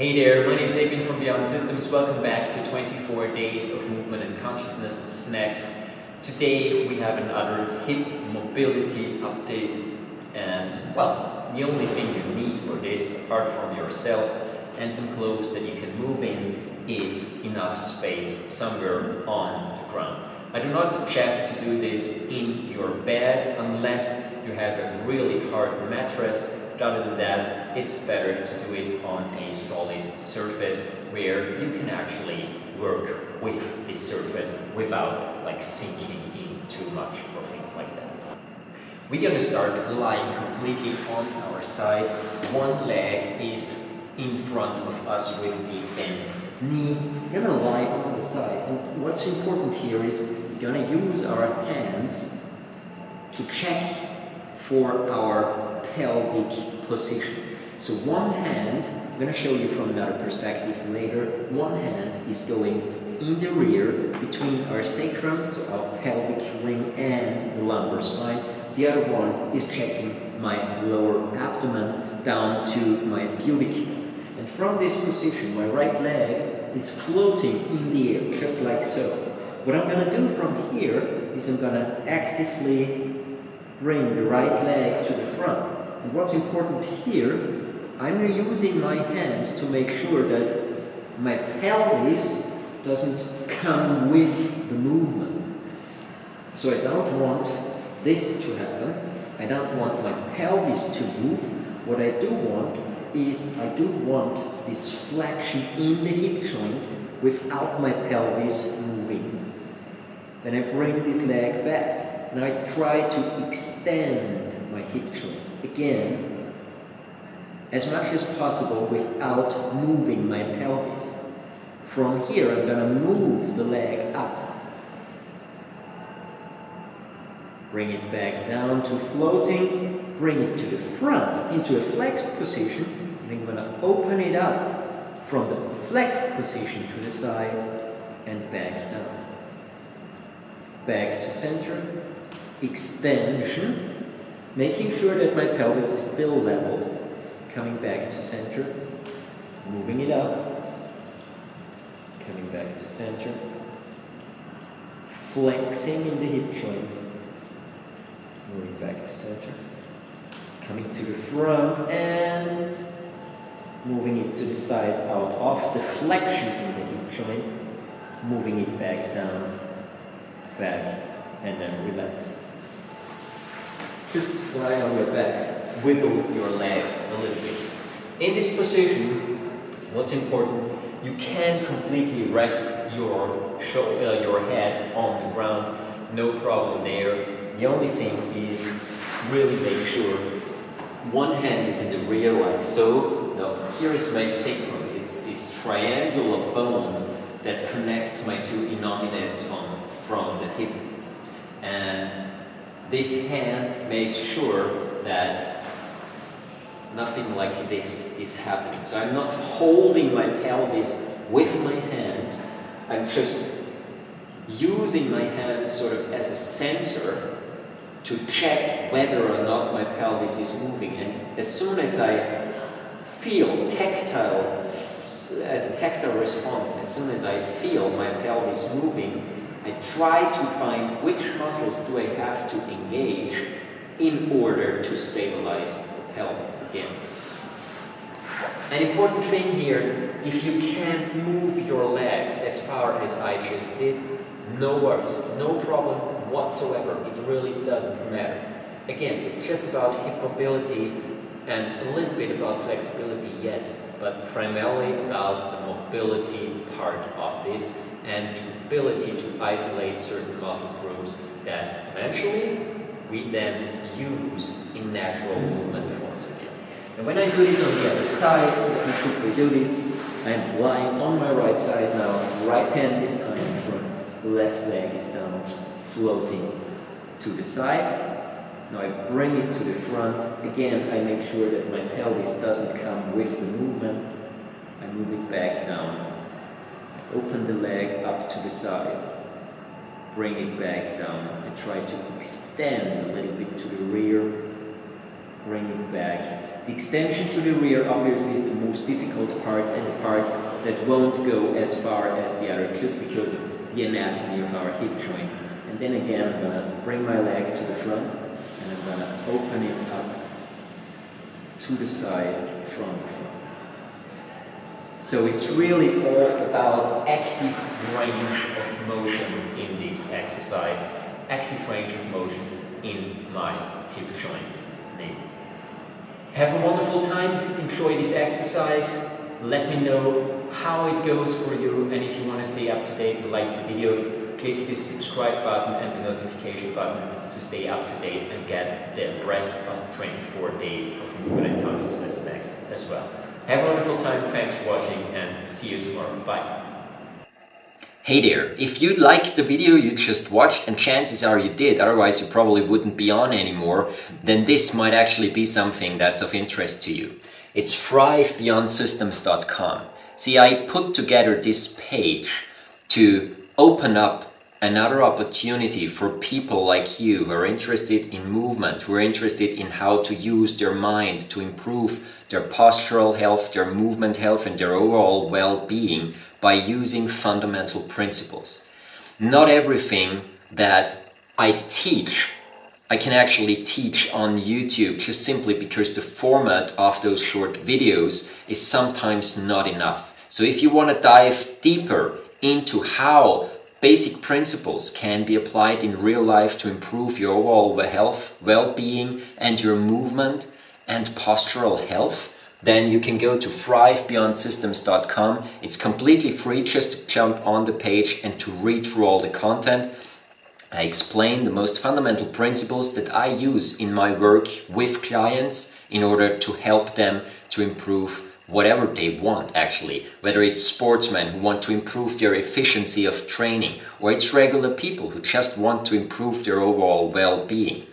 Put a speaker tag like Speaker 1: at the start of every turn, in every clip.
Speaker 1: Hey there, my name is Egwin from Beyond Systems. Welcome back to 24 Days of Movement and Consciousness Snacks. Today we have another hip mobility update, and well, the only thing you need for this, apart from yourself and some clothes that you can move in, is enough space somewhere on the ground. I do not suggest to do this in your bed unless you have a really hard mattress. Other than that, it's better to do it on a solid surface where you can actually work with this surface without sinking in too much or things like that. We're going to start lying completely on our side. One leg is in front of us with a bent knee. We're going to lie on the side, and what's important here is we're going to use our hands to check for our pelvic position. So one hand, I'm going to show you from another perspective later, one hand is going in the rear between our sacrum, so our pelvic ring, and the lumbar spine. The other one is checking my lower abdomen down to my pubic. And from this position, my right leg is floating in the air, just like so. What I'm going to do from here is I'm going to actively bring the right leg to the front. And what's important here, I'm using my hands to make sure that my pelvis doesn't come with the movement. So I don't want this to happen. I don't want my pelvis to move. What I do want is I do want this flexion in the hip joint without my pelvis moving. Then I bring this leg back. Now I try to extend my hip joint. Again, as much as possible without moving my pelvis. From here, I'm going to move the leg up. Bring it back down to floating. Bring it to the front into a flexed position. And I'm going to open it up from the flexed position to the side and back down. Back to center. Extension. Making sure that my pelvis is still leveled, coming back to center, moving it up, coming back to center, flexing in the hip joint, moving back to center, coming to the front and moving it to the side out of the flexion in the hip joint, moving it back down, back, and then relax. Just lie on your back, wiggle your legs a little bit. In this position, what's important, you can completely rest your head on the ground, no problem there. The only thing is really make sure one hand is in the rear like so. Now here is my sacrum. It's this triangular bone that connects my two innominates from the hip. And this hand makes sure that nothing like this is happening. So I'm not holding my pelvis with my hands. I'm just using my hands sort of as a sensor to check whether or not my pelvis is moving. And as soon as I feel as a tactile response, as soon as I feel my pelvis moving, I try to find which muscles do I have to engage in order to stabilize the pelvis again. An important thing here, if you can't move your legs as far as I just did, no worries, no problem whatsoever. It really doesn't matter. Again, it's just about hip mobility and a little bit about flexibility, yes, but primarily about the mobility part of this and the ability to isolate certain muscle groups that eventually we then use in natural movement forms again. And when I do this on the other side, let me quickly do this. I'm lying on my right side now, right hand this time in front, the left leg is down, floating to the side. Now I bring it to the front. Again, I make sure that my pelvis doesn't come with the movement. I move it back down. I open the leg up to the side. Bring it back down. I try to extend a little bit to the rear. Bring it back The extension to the rear obviously is the most difficult part and the part that won't go as far as the other just because of the anatomy of our hip joint. And then again, I'm going to bring my leg to the front and I'm going to open it up to the side from the front. So it's really all about active range of motion in this exercise, active range of motion in my hip joints. Have a wonderful time, enjoy this exercise, let me know how it goes for you, and if you want to stay up to date and like the video, click this subscribe button and the notification button to stay up to date and get the rest of the 24 days of movement and consciousness next as well. Have a wonderful time, thanks for watching and see you tomorrow, bye. Hey there, if you liked the video you just watched, and chances are you did, otherwise you probably wouldn't be on anymore, then this might actually be something that's of interest to you. It's thrivebeyondsystems.com. See, I put together this page to open up another opportunity for people like you who are interested in movement, who are interested in how to use their mind to improve their postural health, their movement health, and their overall well-being by using fundamental principles. Not everything that I teach, I can actually teach on YouTube just simply because the format of those short videos is sometimes not enough. So if you want to dive deeper into how basic principles can be applied in real life to improve your overall health, well-being, and your movement and postural health, then you can go to thrivebeyondsystems.com. It's completely free just to jump on the page and to read through all the content. I explain the most fundamental principles that I use in my work with clients in order to help them to improve whatever they want, actually, whether it's sportsmen who want to improve their efficiency of training, or it's regular people who just want to improve their overall well-being.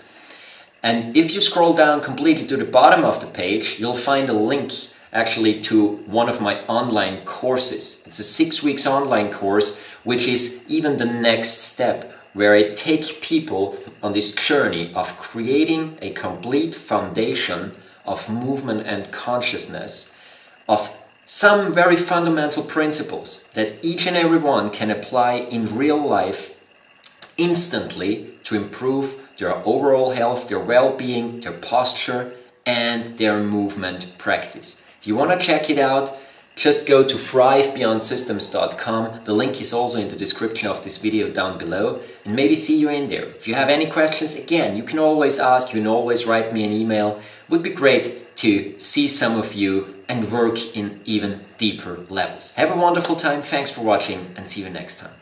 Speaker 1: And if you scroll down completely to the bottom of the page, you'll find a link actually to one of my online courses. It's a 6 weeks online course, which is even the next step, where I take people on this journey of creating a complete foundation of movement and consciousness, of some very fundamental principles that each and every one can apply in real life instantly to improve their overall health, their well-being, their posture, and their movement practice. If you want to check it out, just go to thrivebeyondsystems.com. The link is also in the description of this video down below, and maybe see you in there. If you have any questions, again, you can always ask, you can always write me an email. It would be great to see some of you and work in even deeper levels. Have a wonderful time, thanks for watching, and see you next time.